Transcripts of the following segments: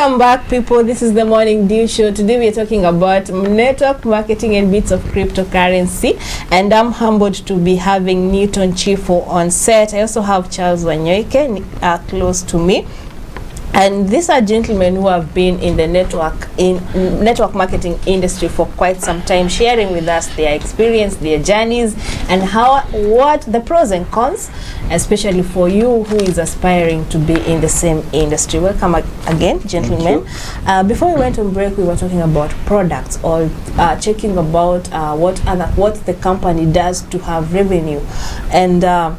Welcome back, people. This is the Morning Dew Show. Today we are talking about network marketing and bits of cryptocurrency, and I'm humbled to be having Newton Chifo on set. I also have Charles Wanyoike close to me. And these are gentlemen who have been in the network marketing industry for quite some time, sharing with us their experience, their journeys, and what the pros and cons, especially for you who is aspiring to be in the same industry. Welcome again, gentlemen. Before we went on break, we were talking about products, or checking about what the company does to have revenue, and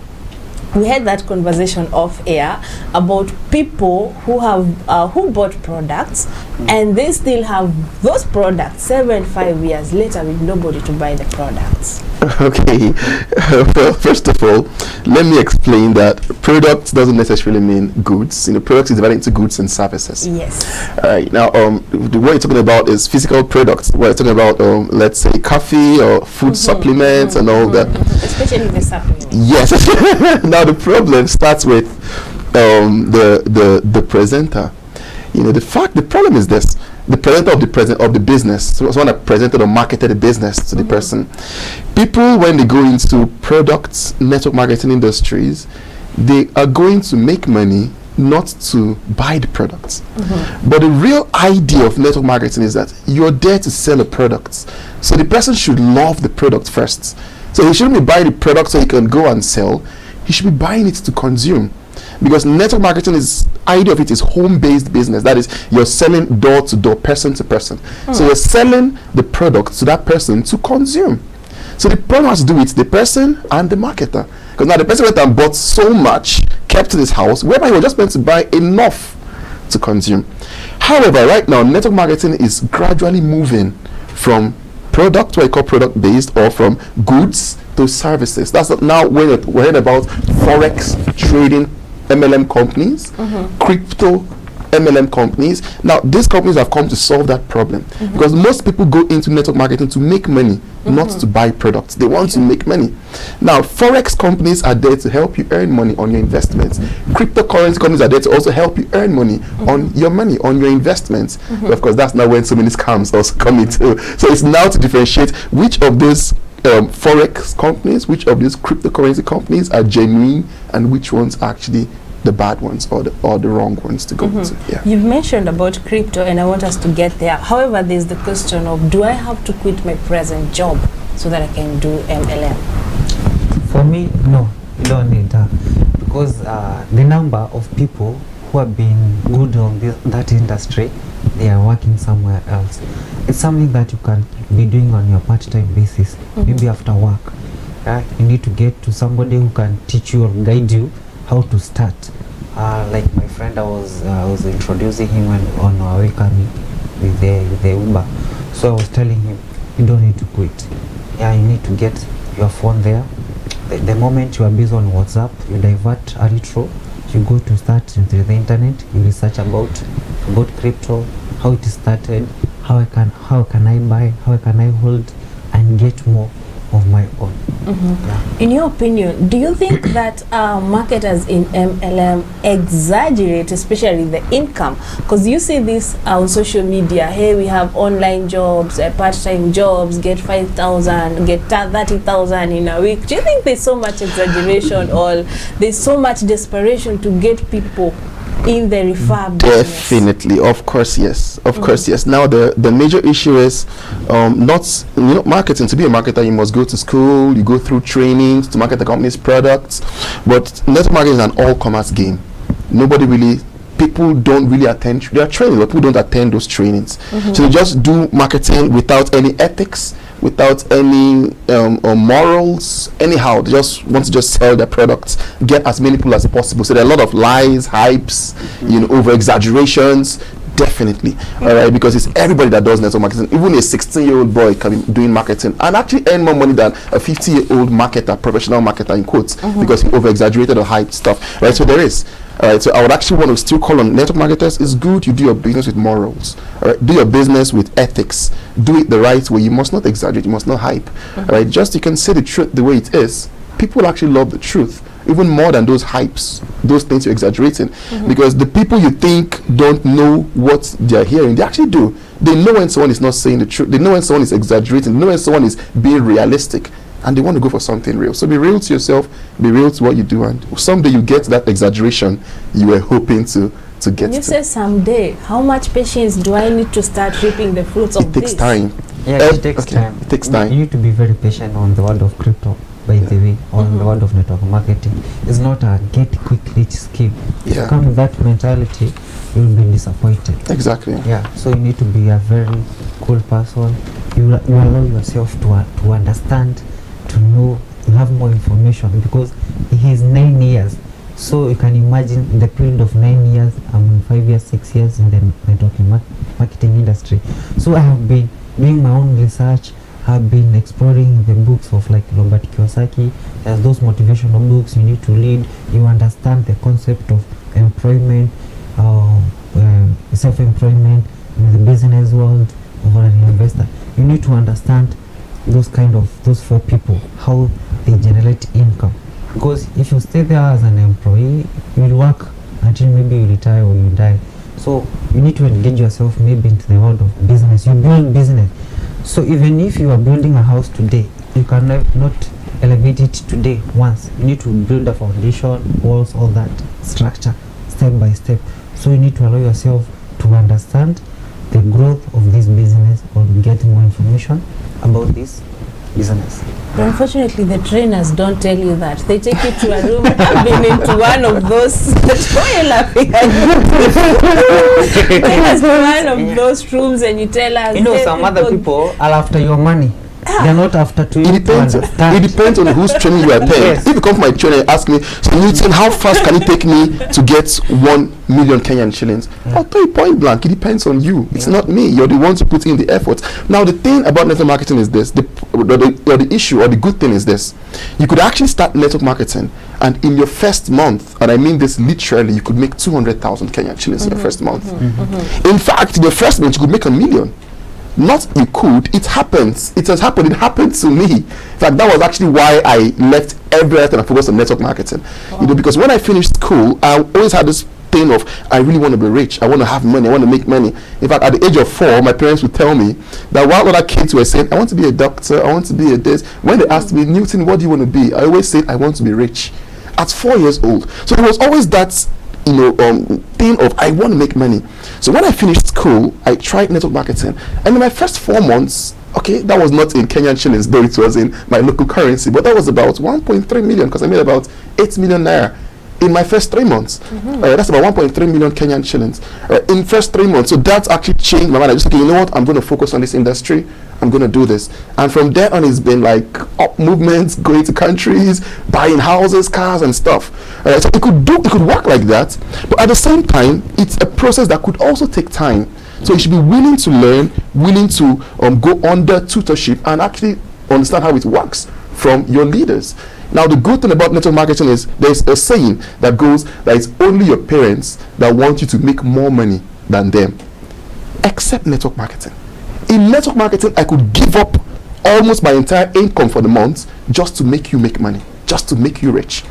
we had that conversation off air about people who have who bought products and they still have those products 7-5 years later with nobody to buy the products. Okay, well, first of all, let me explain that products doesn't necessarily mean goods. Products is divided into goods and services. Yes. All right. Now, what you're talking about is physical products. We're talking about, let's say, coffee or food supplements and all that. Especially the supplements. Yes. Now, the problem starts with the presenter. The problem is this. The presenter of the business, so someone that presented or marketed the business to the person. People, when they go into products, network marketing industries, they are going to make money, not to buy the products. But the real idea of network marketing is that you're there to sell a product. So the person should love the product first. So he shouldn't be buying the product so he can go and sell. He should be buying it to consume. Because network marketing idea of it is home-based business. That is, you're selling door to door, person to person. So you're selling the product to that person to consume. So the problem has to do with the person and the marketer. Because now the person went and bought so much, kept in his house, whereby he was just meant to buy enough to consume. However, right now, network marketing is gradually moving from product, what I call product-based, or from goods to services. That's now we're hearing about forex trading MLM companies, crypto MLM companies. Now, these companies have come to solve that problem because most people go into network marketing to make money, not to buy products. They want to make money. Now, forex companies are there to help you earn money on your investments. Cryptocurrency companies are there to also help you earn money on your money, on your investments. But of course, that's now when so many scams also come into. So it's now to differentiate which of these forex companies, which of these cryptocurrency companies are genuine and which ones are actually the bad ones or the wrong ones to go into. Yeah. You've mentioned about crypto and I want us to get there. However, there's the question of, do I have to quit my present job so that I can do MLM? For me, no, you don't need that, because the number of people who have been good on that industry, they are working somewhere else. It's something that you can be doing on your part-time basis, maybe after work. You need to get to somebody who can teach you or guide you how to start. Like my friend, I was introducing him on our way coming with the Uber. So I was telling him, you don't need to quit. You need to get your phone there. The moment you are busy on WhatsApp, you divert a little. You go to start into the internet. You research about crypto, how it started, how can I buy, how can I hold, and get more of my own. In your opinion, do you think that marketers in MLM exaggerate, especially the income? Because you see this on social media, hey, we have online jobs, part-time jobs, get 5,000, get 30,000 in a week. Do you think there's so much exaggeration or there's so much desperation to get people in the refurb business? Definitely, of course, yes. Of course, yes. Now the major issue is not marketing. To be a marketer, you must go to school, you go through trainings to market the company's products. But network marketing is an all-commerce game. People don't really attend. There are trainings, but people don't attend those trainings. So they just do marketing without any ethics, without any morals. Anyhow, they just want to just sell their products, get as many people as possible. So there are a lot of lies, hypes, over exaggerations. Definitely, all right, because it's everybody that does network marketing. Even a 16-year-old boy can be doing marketing and actually earn more money than a 50-year-old marketer, professional marketer in quotes, because he over-exaggerated or hyped stuff, right? So there is. All right, so I would actually want to still call on network marketers. It's good you do your business with morals. All right, do your business with ethics. Do it the right way. You must not exaggerate. You must not hype. All right, just you can say the truth the way it is. People actually love the truth. even more than those hypes, those things you're exaggerating. Because the people you think don't know what they're hearing, they actually do. They know when someone is not saying the truth. They know when someone is exaggerating. They know when someone is being realistic. And they want to go for something real. So be real to yourself, be real to what you do, and someday you get that exaggeration you were hoping to get You to. say someday, how much patience do I need to start reaping the fruits of It takes this? time. Yeah, it takes time. It takes You time. need to be very patient on the world of crypto, by the way, on the world of network marketing. It's not a get quick rich scheme. If you Yeah. come with that mentality, you'll be disappointed. Exactly. Yeah, so you need to be a very cool person. You allow yourself to understand, to know, you have more information, because he is 9 years. So you can imagine the period of 9 years, 5 years, 6 years in the networking marketing industry. So I have been doing my own research. I've been exploring the books of like Robert Kiyosaki. There's those motivational books you need to read. You understand the concept of employment, self-employment in the business world of an investor. You need to understand those 4 people, how they generate income. Because if you stay there as an employee, you will work until maybe you retire or you die. So you need to engage yourself maybe into the world of business. You build business. So even if you are building a house today, you cannot not elevate it today once. You need to build a foundation, walls, all that structure, step by step. So you need to allow yourself to understand the growth of this business, or to get more information about this business. But unfortunately, the trainers don't tell you that. They take you to a room. I've been into one of those. Why are you laughing at me? Take us to one of those rooms and you tell us. You know, "Hey, some other people are after your money. They're not after to It depends. understand. It depends on whose training you attend. Yes. If you come for my training and ask me, so Newton, how fast can it take me to get 1 million Kenyan shillings? I'll tell you point blank. It depends on you. It's not me. You're the one to put in the effort. Now, the thing about network marketing is this: the issue or the good thing is this: you could actually start network marketing, and in your first month, and I mean this literally, you could make 200,000 Kenyan shillings in your first month. In fact, in your first month, you could make 1 million. Not you could, it happens. It has happened. It happened to me. In fact, that was actually why I left everything and focused on network marketing. You know, because when I finished school, I always had this thing of, I really want to be rich. I want to have money. I want to make money. In fact, at the age of 4, my parents would tell me that while other kids were saying, I want to be a doctor, I want to be a this, when they asked me, Newton, what do you want to be? I always said, I want to be rich. At 4 years old. So there was always that, thing of, I want to make money. So when I finished school, I tried network marketing, and in my first 4 months, okay, that was not in Kenyan shillings, though it was in my local currency, but that was about 1.3 million, because I made about 8 million naira in my first 3 months. That's about 1.3 million Kenyan shillings in first 3 months. So that's actually changed my mind. I just okay, you know what, I'm going to focus on this industry. I'm going to do this. And from there on, it's been like up movements, going to countries, buying houses, cars and stuff. So it could work like that. But at the same time, it's a process that could also take time. So you should be willing to learn, willing to go under tutorship and actually understand how it works from your leaders. Now, the good thing about network marketing is there's a saying that goes that it's only your parents that want you to make more money than them, except network marketing. In network marketing, I could give up almost my entire income for the month just to make you make money, just to make you rich.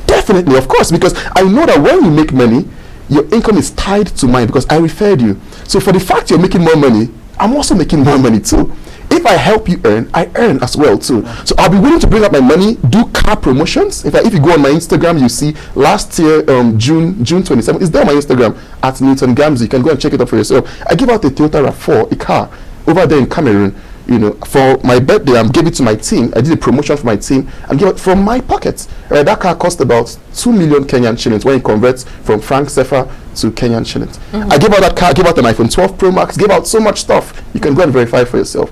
Definitely, of course, because I know that when you make money, your income is tied to mine because I referred you. So for the fact you're making more money, I'm also making more money too. If I help you earn, I earn as well too. So I'll be willing to bring up my money, do car promotions. In fact, if you go on my Instagram, you see last year, June 27th, it's there on my Instagram at Newton Gamzi. You can go and check it out for yourself. I give out a Toyota RAV4, a car, over there in Cameroon. You know, for my birthday, I gave it to my team. I did a promotion for my team and gave it from my pocket. That car cost about 2 million Kenyan shillings when it converts from franc CFA to Kenyan shillings. I gave out that car, gave out an iPhone 12 Pro Max, gave out so much stuff. You can go and verify for yourself.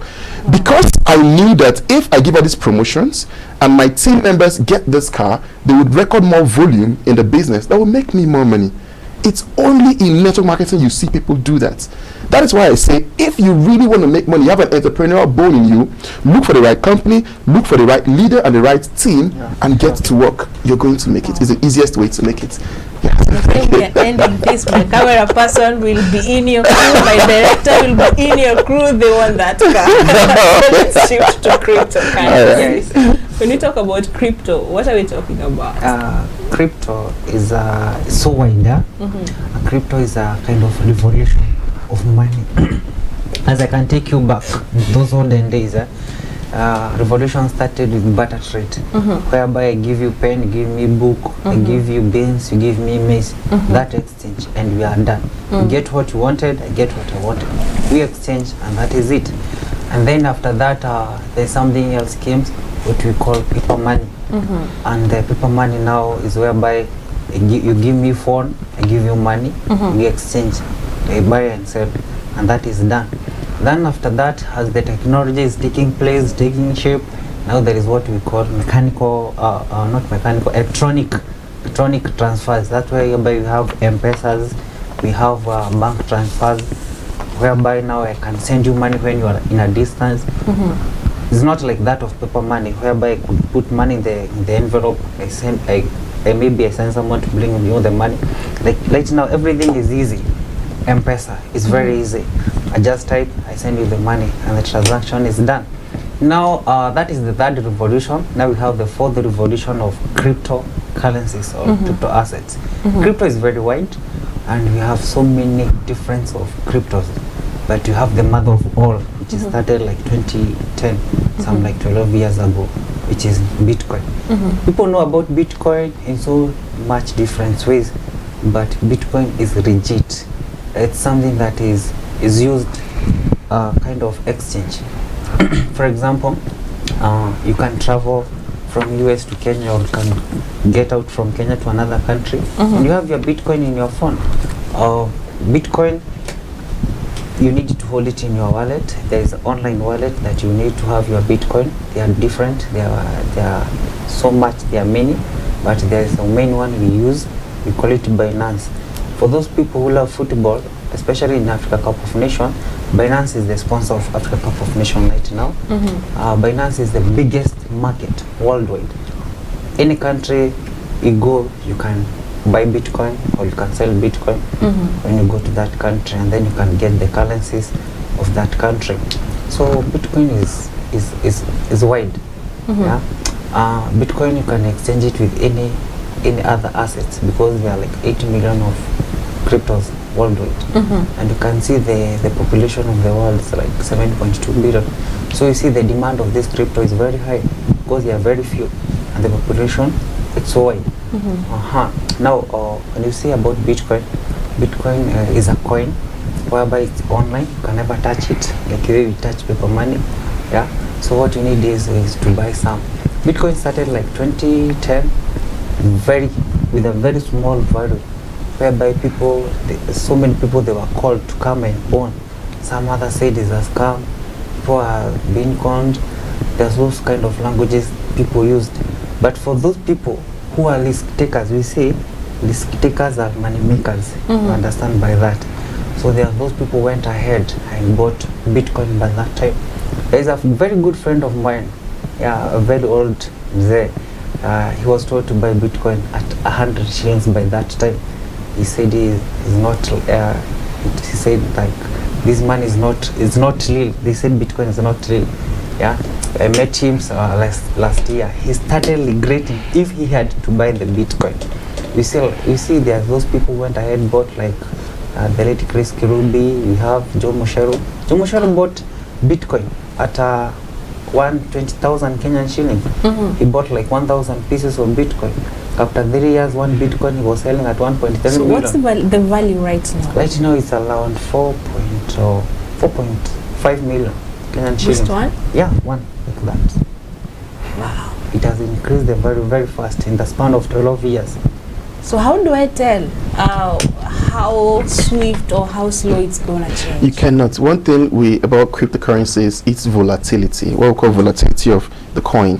Because I knew that if I give out these promotions and my team members get this car, they would record more volume in the business. That will make me more money. It's only in network marketing you see people do that. That is why I say, if you really want to make money, you have an entrepreneurial bone in you, look for the right company, look for the right leader and the right team, and get to work. You're going to make it. It's the easiest way to make it. The time we are ending this, my camera person will be in your crew, my director will be in your crew, they want that car. Let's shift to cryptocurrencies. When we talk about crypto, what are we talking about? Crypto is so wide. Crypto is a kind of revolution of money. As I can take you back those olden days, revolution started with barter trade, whereby I give you pen, you give me book, I give you beans, you give me maize. That exchange, and we are done. You get what you wanted, I get what I wanted. We exchange, and that is it. And then after that, there's something else came, what we call paper money. And the paper money now is whereby you give me phone, I give you money, we exchange, I buy and sell, and that is done. Then after that, as the technology is taking place, taking shape, now there is what we call mechanical, not mechanical, electronic transfers. That's whereby we have M-Pesas, we have bank transfers, whereby now I can send you money when you are in a distance. It's not like that of paper money, whereby I could put money in the envelope. Maybe I send someone to bring you the money. Like right now, everything is easy. M-Pesa is very easy. I just type, I send you the money, and the transaction is done. Now that is the third revolution. Now we have the fourth revolution of cryptocurrencies or crypto assets. Crypto is very wide, and we have so many different of cryptos. But you have the mother of all, which is started like 2010, some like 12 years ago, which is Bitcoin. People know about Bitcoin in so much different ways, but Bitcoin is legit. It's something that is used kind of exchange. For example, you can travel from US to Kenya, or can get out from Kenya to another country, and you have your Bitcoin in your phone. Bitcoin, you need to hold it in your wallet. There is an online wallet that you need to have your Bitcoin. They are different. They are so much. They are many, but there is a main one we use. We call it Binance. For those people who love football, especially in Africa Cup of Nations, Binance is the sponsor of Africa Cup of Nations right now. Binance is the biggest market worldwide. Any country you go, you can buy Bitcoin or you can sell Bitcoin when you go to that country, and then you can get the currencies of that country. So Bitcoin is wide. Bitcoin, you can exchange it with any other assets, because there are like 80 million of cryptos worldwide, and you can see the population of the world is like 7.2 billion. So you see the demand of this crypto is very high, because there are very few, and the population, it's so wide. Now when you see about Bitcoin, Bitcoin is a coin whereby it's online, you can never touch it like the way we touch paper money. So what you need is to buy some. Bitcoin started like 2010, with a very small value, whereby people, so many people, they were called to come and own. Some others said it's a scam, people are being conned. There's those kind of languages people used. But for those people who are risk takers, we say risk takers are money makers. You understand by that? So there are those people who went ahead and bought Bitcoin by that time. There is a very good friend of mine, a very old mzee. He was told to buy Bitcoin at 100 shillings by that time. He said he said like this money is not real. They said Bitcoin is not real. I met him last year. He started regretting if he had to buy the Bitcoin. You see there are those people who went ahead and bought, like the late Chris Kirubi. We have Joe Musharu. Joe Musharu bought Bitcoin at 120,000 Kenyan shillings. He bought like 1,000 pieces of Bitcoin. After 3 years, one Bitcoin he was selling at 1.7 million. So what's the value right now? Right now it's around 4.5 million Kenyan shillings. Just one? Yeah, one like that. Wow. It has increased the value very fast in the span of 12 years. So how do I tell how swift or how slow it's gonna change? You cannot. One thing about cryptocurrency is its volatility. What we call volatility of the coin.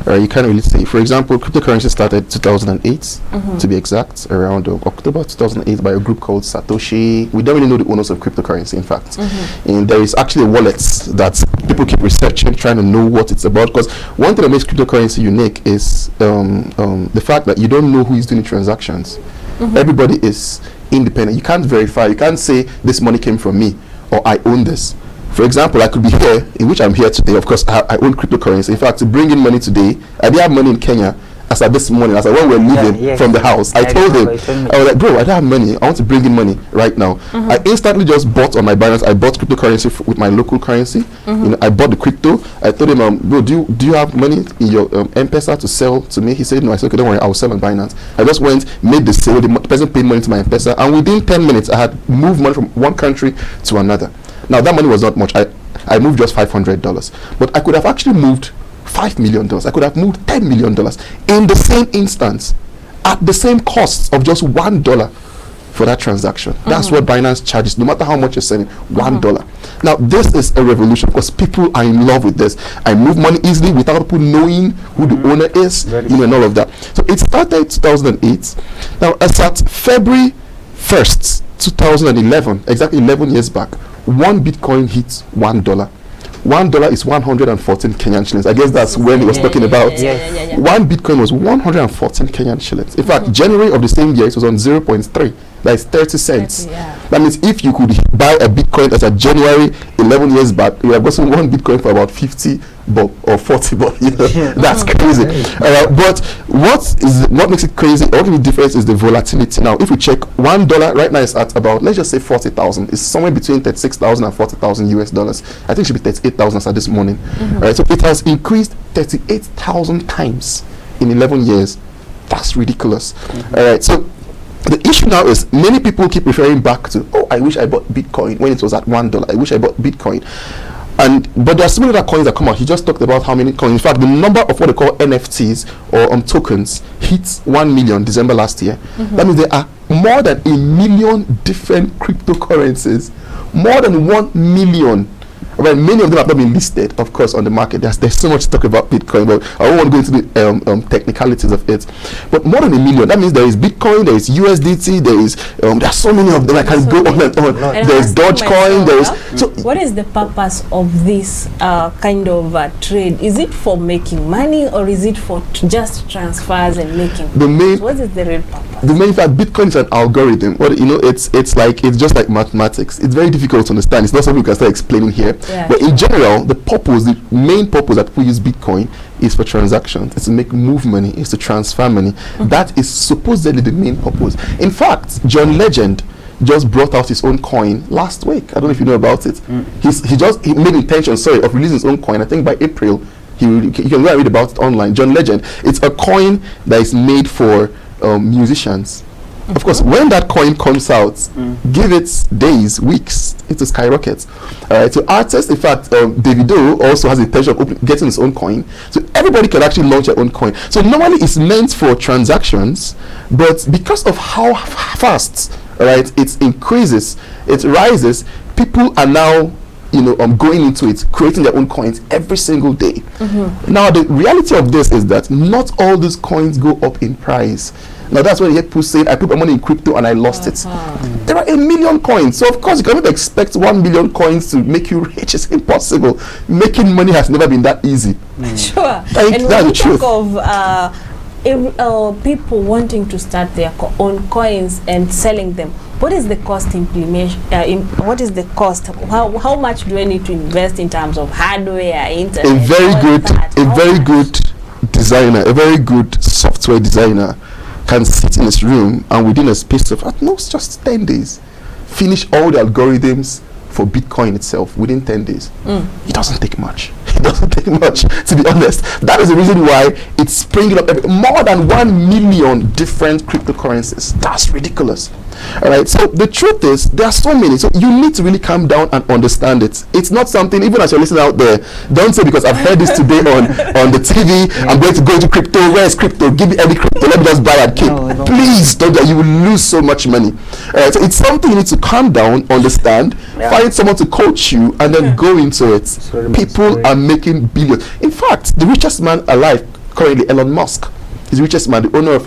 You can't really say. For example, cryptocurrency started 2008 to be exact, around October 2008 by a group called Satoshi. We don't really know the owners of cryptocurrency, in fact. And there is actually wallets that people keep researching, trying to know what it's about. Because one thing that makes cryptocurrency unique is the fact that you don't know who is doing the transactions. Everybody is independent. You can't verify. You can't say this money came from me or I own this. For example, I could be here, in which I'm here today. Of course, I own cryptocurrency. In fact, to bring in money today, I did have money in Kenya. As at this morning, as I when we were leaving from the house, I told him, I was like, bro, I don't have money. I want to bring in money right now. I instantly just bought on my Binance. I bought cryptocurrency with my local currency. You know, I bought the crypto. I told him, bro, do you have money in your M-Pesa to sell to me? He said, no. I said, okay, don't worry, I will sell on Binance. I just went, made the sale. The person paid money to my M-Pesa, and within 10 minutes, I had moved money from one country to another. Now that money was not much. I moved just $500, but I could have actually moved $5 million. I could have moved $10 million in the same instance at the same cost of just $1 for that transaction. That's what Binance charges, no matter how much you're sending, $1. Now, this is a revolution because people are in love with this. I move money easily without people knowing who the owner is, you know, and all of that. So it started in 2008. Now, as at February 1st, 2011, exactly 11 years back, one Bitcoin hit $1. $1 is 114 Kenyan shillings. I guess that's when he was talking about. One Bitcoin was 114 Kenyan shillings. In fact, January of the same year, it was on 0.3. That is 30 cents. That means if you could buy a Bitcoin as a January 11 years back, you have gotten one Bitcoin for about 50 bob or 40 bob. You know, that's crazy. But what makes it crazy, what makes the difference is the volatility. Now, if we check $1 right now is at about, let's just say 40,000. It's somewhere between 36,000 and 40,000 US dollars. I think it should be 38,000 as at this morning. Right, so it has increased 38,000 times in 11 years. That's ridiculous. All right, so the issue now is many people keep referring back to, oh, I wish I bought Bitcoin when it was at $1. I wish I bought Bitcoin. But there are so many other coins that come out. He just talked about how many coins. In fact, the number of what they call NFTs or tokens hit 1 million December last year. That means there are more than 1 million different cryptocurrencies. More than 1 million. Well, many of them have not been listed, of course, on the market. There's so much to talk about Bitcoin, but I don't want to go into the technicalities of it. But more than 1 million. That means there is Bitcoin, there is USDT, there is there are so many of them. I can go on and on. There's Dogecoin. So what is the purpose of this kind of trade? Is it for making money, or is it for just transfers and making? What is the real purpose? The main fact, Bitcoin is an algorithm. What it's just like mathematics. It's very difficult to understand. It's not something we can start explaining here. But in general, the main purpose that we use Bitcoin is for transactions. It's to make move money. It's to transfer money. That is supposedly the main purpose. In fact, John Legend just brought out his own coin last week. I don't know if you know about it. He made intention, of releasing his own coin. I think by April, you can go and read about it online. John Legend. It's a coin that is made for musicians. Of course, when that coin comes out, give it days, weeks, it will skyrocket. So artists, in fact, Davido also has the intention of getting his own coin. So everybody can actually launch their own coin. So normally it's meant for transactions, but because of how fast, it increases, it rises, people are now going into it, creating their own coins every single day. Now, the reality of this is that not all these coins go up in price. Now, that's why people say, I put my money in crypto and I lost it. There are 1 million coins. So, of course, you cannot expect 1 million coins to make you rich. It's impossible. Making money has never been that easy. Sure. And when you talk of people wanting to start their own coins and selling them, what is the cost implementation? What is the cost? How much do I need to invest in terms of hardware, internet? A very good designer, a very good software designer can sit in his room and within a space of at most just 10 days finish all the algorithms for Bitcoin itself within 10 days. It doesn't take much. It doesn't take much, to be honest. That is the reason why it's springing up more than 1 million different cryptocurrencies. That's ridiculous. All right, so the truth is there are so many, so you need to really calm down and understand it. It's not something, even as you're listening out there, don't say because I've heard this today on the TV, I'm going to go to crypto. Where is crypto? Give me every crypto, let me just buy and keep. Please don't, you will lose so much money. All right, so it's something you need to calm down, understand, find someone to coach you, and then go into it. People are making billions. In fact, the richest man alive currently, Elon Musk, is the richest man, the owner of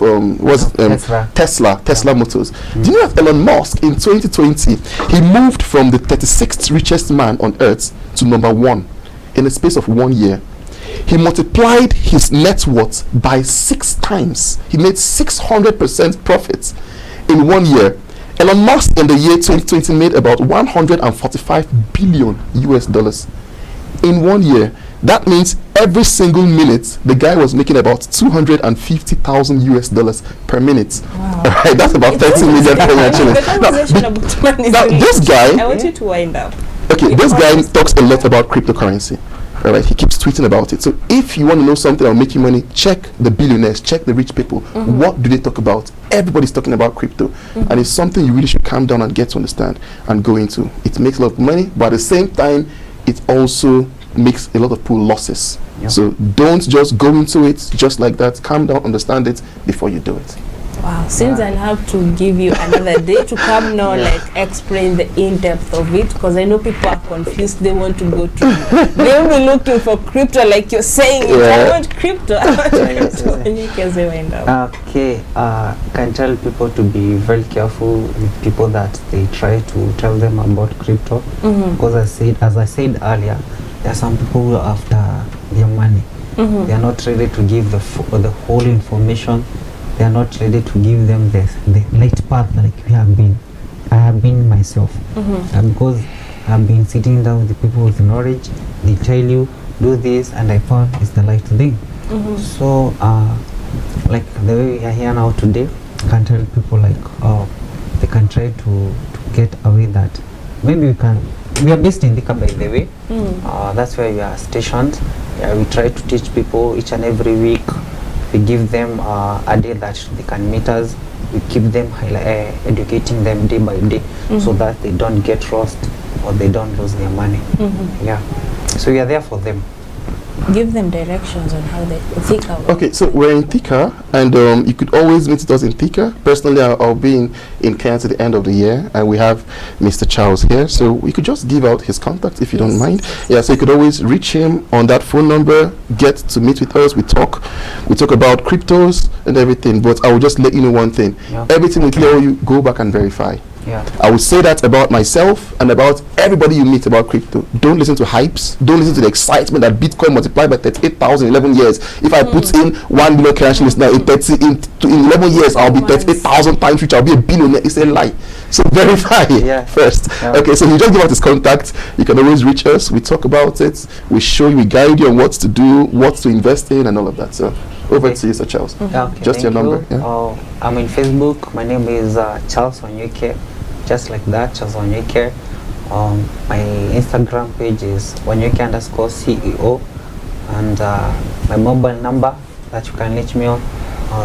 Tesla Motors. Do you know that Elon Musk in 2020 he moved from the 36th richest man on earth to number 1 in the space of 1 year? He multiplied his net worth by 6 times. He made 600% profits in 1 year. Elon Musk in the year 2020 made about 145 billion US dollars in 1 year. That means every single minute the guy was making about 250,000 US dollars per minute. Wow. All right, that's about 30 million Kenyan shillings. The conversation about money is now really this guy, I want you to wind up. okay, this guy talks a lot about cryptocurrency. All right, he keeps tweeting about it. So if you want to know something about making money, check the billionaires, check the rich people. What do they talk about? Everybody's talking about crypto, and it's something you really should calm down and get to understand and go into. It makes a lot of money, but at the same time, it also makes a lot of pool losses. Yeah. So don't just go into it just like that. Calm down, understand it before you do it. Wow, since I'll have to give you another day to come now, like explain the in-depth of it, because I know people are confused. They want to go to, they will be looking for crypto, like you're saying. I want crypto. I want crypto. And you can say wind up. Okay, can tell people to be very careful with people that they try to tell them about crypto, because as I said earlier, there are some people who are after their money. They are not ready to give the whole information. They are not ready to give them the light path like we have been. I have been myself, because I've been sitting down with the people with knowledge. They tell you do this, and I found it's the right thing. So, like the way we are here now today, I can tell people like, they can try to get away that maybe we can. We are based in Thika, by the way. That's where we are stationed. Yeah, we try to teach people each and every week. We give them a day that they can meet us. We keep them educating them day by day, so that they don't get lost or they don't lose their money. Yeah, so we are there for them. Give them directions on how they think about Okay, so we're in Thika, and you could always meet us in Thika. Personally, I'll be in Kenya to the end of the year, and we have Mr. Charles here, so we could just give out his contact if you don't mind. Yeah, so you could always reach him on that phone number, get to meet with us. We talk about cryptos and everything, but I will just let you know one thing. Everything we tell you, go back and verify. I will say that about myself and about everybody you meet about crypto. Don't listen to hypes. Don't listen to the excitement that Bitcoin multiplied by 38,000 in 11 years. If I put in 1 million cash list now, in 11 years, I'll be 38,000 times rich. I'll be a billionaire. It's a lie. So verify first. Okay, so you just give out his contact. You can always reach us. We talk about it. We show you, we guide you on what to do, what to invest in, and all of that. So over to you, Sir Charles. Okay, just your number. I'm in Facebook. My name is Charles Wanyuke. Just like that, Charles Wanyuke. My Instagram page is Wanyuke_CEO, and my mobile number that you can reach me on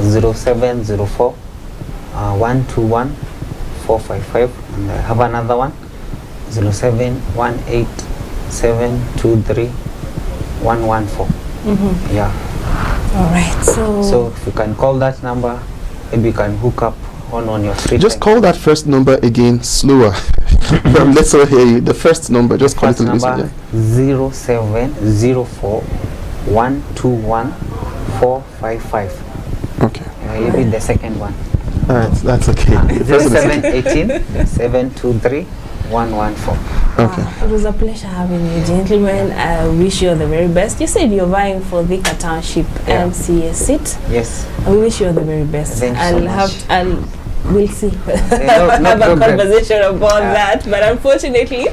0704 121 455, and I have another one 0718 723 114. Yeah. All right. So if you can call that number, maybe you can hook up on your street. Just call that first number again, slower. Let's all hear you. The first number, just call it to the number 0704 121 455. Okay. Maybe the second one. That's okay. 0718 723 114. Okay. It was a pleasure having you, gentlemen. I wish you all the very best. You said you're vying for the Township MCA seat. Yes. We wish you all the very best. We'll see. Have a conversation about that. But unfortunately,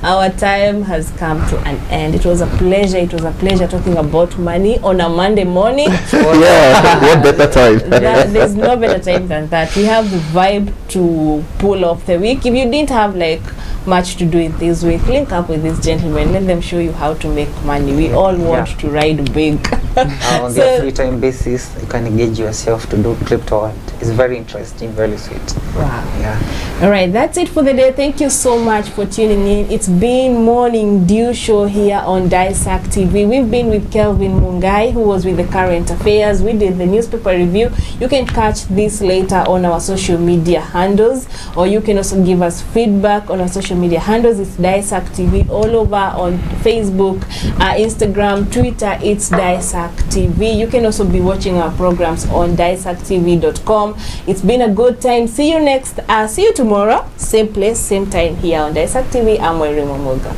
our time has come to an end. It was a pleasure. It was a pleasure talking about money on a Monday morning. What better time? There's no better time than that. We have the vibe to pull off the week. If you didn't have like much to do it this week, link up with these gentlemen. Let them show you how to make money. We all want to ride big. On the free time basis, you can engage yourself to do crypto, and it's very interesting, very sweet. Wow. Yeah. All right, that's it for the day. Thank you so much for tuning in. It's been Morning Dew Show here on Daisac TV. We've been with Kelvin Mungai, who was with the current affairs. We did the newspaper review. You can catch this later on our social media handles, or you can also give us feedback on our social media handles. It's Daisac TV all over on Facebook, Instagram, Twitter. It's Daisac TV. You can also be watching our programs on daisactv.com. It's been a good time. See you tomorrow, same place, same time here on Daisac TV. I'm Wairi Momoga.